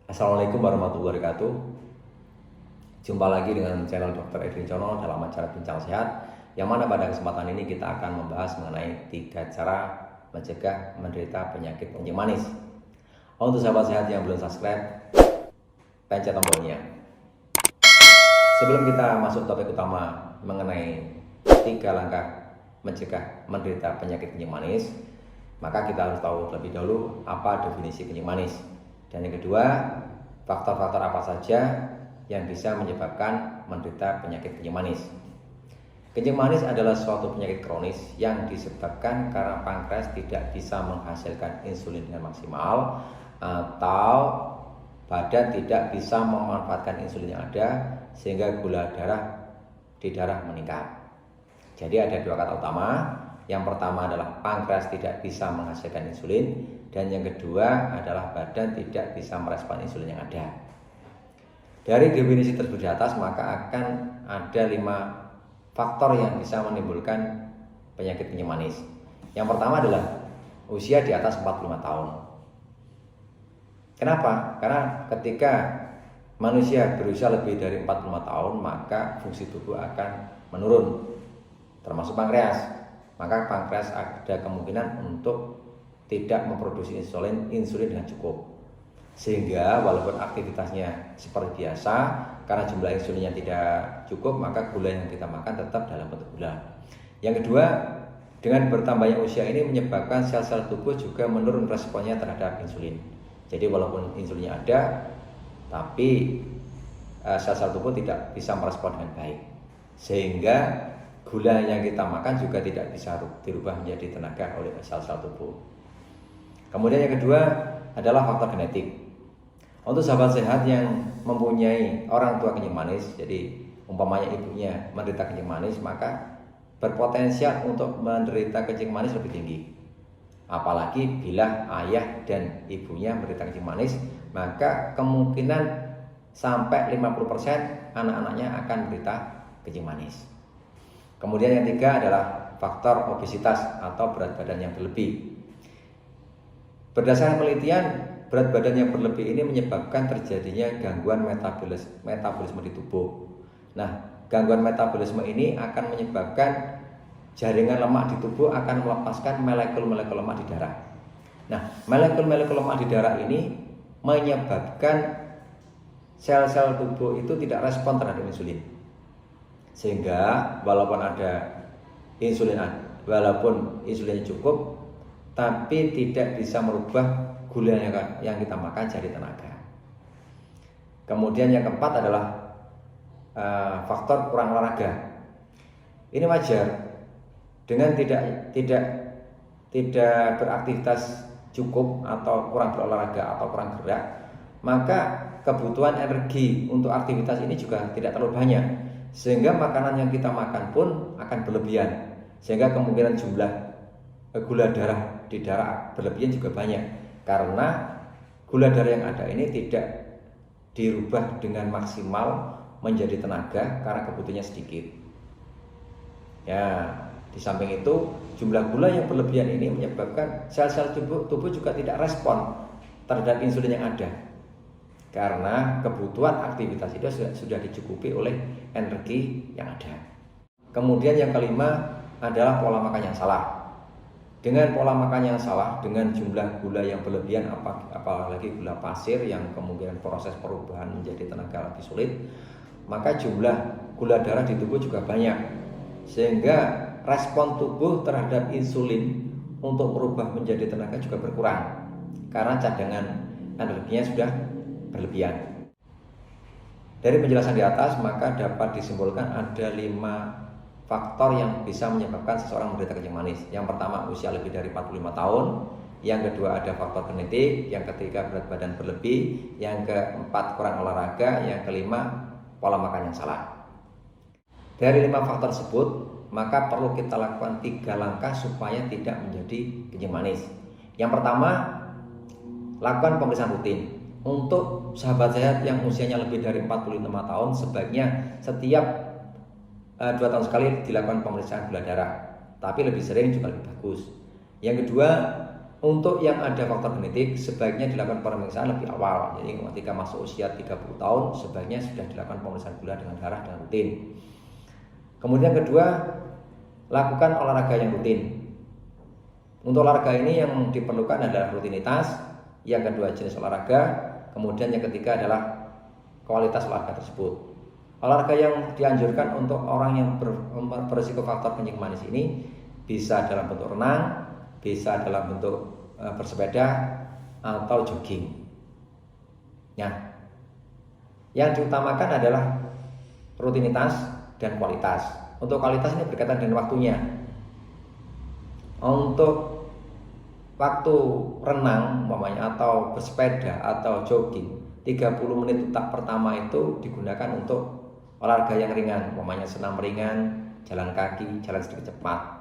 Assalamualaikum warahmatullahi wabarakatuh. Jumpa lagi dengan channel Dr. Edwin Cono dalam acara Bincang Sehat, yang mana pada kesempatan ini kita akan membahas mengenai 3 cara mencegah menderita penyakit kencing manis. Untuk sahabat sehat yang belum subscribe, pencet tombolnya. Sebelum kita masuk topik utama mengenai 3 langkah mencegah menderita penyakit kencing manis, maka kita harus tahu terlebih dahulu apa definisi kencing manis. Dan yang kedua, faktor-faktor apa saja yang bisa menyebabkan menderita penyakit kencing manis. Kencing manis adalah suatu penyakit kronis yang disebabkan karena pankreas tidak bisa menghasilkan insulin dengan maksimal, atau badan tidak bisa memanfaatkan insulin yang ada sehingga gula darah di darah meningkat. Jadi ada 2 kata utama. Yang pertama adalah pankreas tidak bisa menghasilkan insulin, dan yang kedua adalah badan tidak bisa merespon insulin yang ada. Dari definisi tersebut di atas, maka akan ada 5 faktor yang bisa menimbulkan penyakit kencing manis. Yang pertama adalah usia di atas 45 tahun. Kenapa? Karena ketika manusia berusia lebih dari 45 tahun, maka fungsi tubuh akan menurun, termasuk pankreas. Maka pankreas ada kemungkinan untuk tidak memproduksi insulin dengan cukup, sehingga walaupun aktivitasnya seperti biasa, karena jumlah insulinnya tidak cukup, maka gula yang kita makan tetap dalam bentuk gula. Yang kedua, dengan bertambahnya usia ini menyebabkan sel-sel tubuh juga menurun responnya terhadap insulin. Jadi walaupun insulinnya ada, tapi sel-sel tubuh tidak bisa merespon dengan baik, sehingga gula yang kita makan juga tidak bisa dirubah menjadi tenaga oleh sel-sel tubuh. Kemudian yang kedua adalah faktor genetik. Untuk sahabat sehat yang mempunyai orang tua kencing manis, jadi umpamanya ibunya menderita kencing manis, maka berpotensial untuk menderita kencing manis lebih tinggi. Apalagi bila ayah dan ibunya menderita kencing manis, maka kemungkinan sampai 50% anak-anaknya akan menderita kencing manis. Kemudian yang ketiga adalah faktor obesitas atau berat badan yang berlebih. Berdasarkan penelitian, berat badan yang berlebih ini menyebabkan terjadinya gangguan metabolisme di tubuh. Nah, gangguan metabolisme ini akan menyebabkan jaringan lemak di tubuh akan melepaskan molekul-molekul lemak di darah. Nah, molekul-molekul lemak di darah ini menyebabkan sel-sel tubuh itu tidak respon terhadap insulin. Sehingga walaupun insulinnya cukup, tapi tidak bisa merubah gula yang kita makan jadi tenaga. Kemudian yang keempat adalah faktor kurang olahraga. Ini wajar, dengan tidak beraktivitas cukup atau kurang berolahraga atau kurang gerak, maka kebutuhan energi untuk aktivitas ini juga tidak terlalu banyak, sehingga makanan yang kita makan pun akan berlebihan, sehingga kemungkinan jumlah gula darah di darah berlebihan juga banyak, karena gula darah yang ada ini tidak dirubah dengan maksimal menjadi tenaga karena kebutuhannya sedikit. Ya, di samping itu jumlah gula yang berlebihan ini menyebabkan sel-sel tubuh juga tidak respon terhadap insulin yang ada, karena kebutuhan aktivitas itu sudah dicukupi oleh energi yang ada. Kemudian yang kelima adalah pola makan yang salah. Dengan pola makan yang salah, dengan jumlah gula yang berlebihan, apalagi gula pasir yang kemungkinan proses perubahan menjadi tenaga lebih sulit, maka jumlah gula darah di tubuh juga banyak, sehingga respon tubuh terhadap insulin untuk merubah menjadi tenaga juga berkurang, karena cadangan energinya sudah berlebihan. Dari penjelasan di atas, maka dapat disimpulkan ada 5 faktor yang bisa menyebabkan seseorang menderita kencing manis. Yang pertama, usia lebih dari 45 tahun. Yang kedua, ada faktor genetik. Yang ketiga, berat badan berlebih. Yang keempat, kurang olahraga. Yang kelima, pola makan yang salah. Dari 5 faktor tersebut, maka perlu kita lakukan 3 langkah supaya tidak menjadi kencing manis. Yang pertama, lakukan pemeriksaan rutin. Untuk sahabat sehat yang usianya lebih dari 45 tahun, sebaiknya setiap 2 tahun sekali dilakukan pemeriksaan gula darah, tapi lebih sering juga lebih bagus. Yang kedua, untuk yang ada faktor genetik sebaiknya dilakukan pemeriksaan lebih awal. Jadi ketika masuk usia 30 tahun sebaiknya sudah dilakukan pemeriksaan gula dengan darah dengan rutin. Kemudian kedua, lakukan olahraga yang rutin. Untuk olahraga ini yang diperlukan adalah rutinitas, yang kedua jenis olahraga, kemudian yang ketiga adalah kualitas olahraga tersebut. Olahraga yang dianjurkan untuk orang yang berisiko faktor kencing manis ini bisa dalam bentuk renang, bisa dalam bentuk bersepeda atau jogging. Nah, yang diutamakan adalah rutinitas dan kualitas. Untuk kualitas ini berkaitan dengan waktunya. Untuk waktu renang umpamanya atau bersepeda atau jogging 30 menit pertama itu digunakan untuk olahraga yang ringan, umpamanya senam ringan, jalan kaki, jalan sedikit cepat.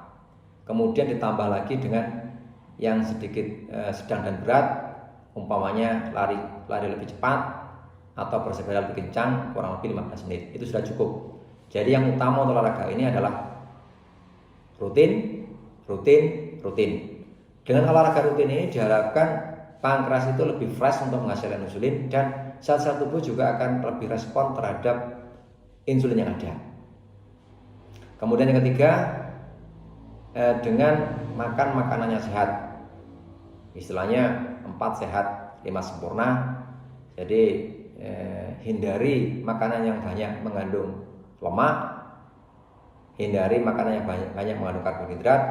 Kemudian ditambah lagi dengan yang sedikit sedang dan berat, umpamanya lari lebih cepat atau bersepeda lebih kencang kurang lebih 15 menit. Itu sudah cukup. Jadi yang utama untuk olahraga ini adalah rutin. Dengan olahraga rutin ini diharapkan pankreas itu lebih fresh untuk menghasilkan insulin dan sel-sel tubuh juga akan lebih respon terhadap insulin yang ada. Kemudian yang ketiga, dengan makan makanan yang sehat. Istilahnya 4 sehat 5 sempurna. Jadi hindari makanan yang banyak mengandung lemak, hindari makanan yang banyak mengandung karbohidrat,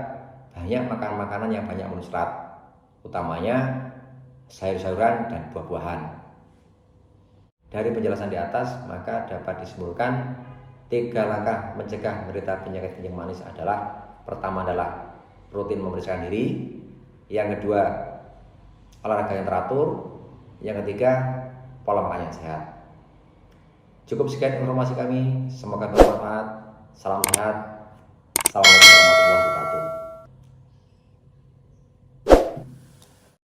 banyak makan makanan yang banyak mengandung serat, utamanya sayur-sayuran dan buah-buahan. Dari penjelasan di atas maka dapat disimpulkan 3 langkah mencegah menderita penyakit kencing manis adalah: pertama adalah rutin memeriksakan diri, yang kedua olahraga yang teratur, yang ketiga pola makan yang sehat. Cukup sekian informasi kami, semoga bermanfaat. Salam sehat. Assalamualaikum warahmatullahi wabarakatuh.